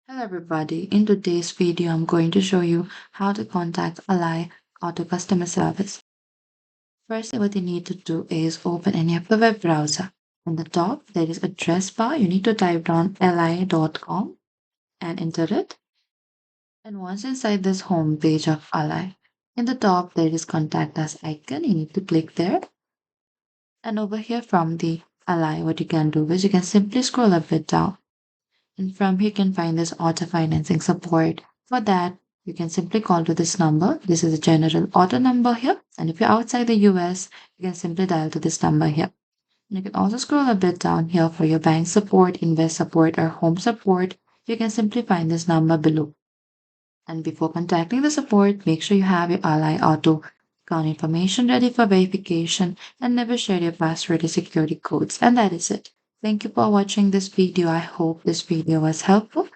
Hello everybody, in today's video I'm going to show you how to contact Ally Auto Customer Service. First, what you need to do is open any of the web browser. On the top there is address bar. You need to type down ally.com and enter it. And once inside this home page of Ally, in the top there is contact us icon. You need to click there. And over here from the Ally, what you can do is you can simply scroll a bit down. And from here you can find this auto financing support. For that, you can simply call to this number. This is a general auto number here. And if you're outside the US, you can simply dial to this number here. And you can also scroll a bit down here for your bank support, invest support, or home support. You can simply find this number below. And before contacting the support, make sure you have your Ally Auto account information ready for verification and never share your password or security codes. And that is it. Thank you for watching this video. I hope this video was helpful.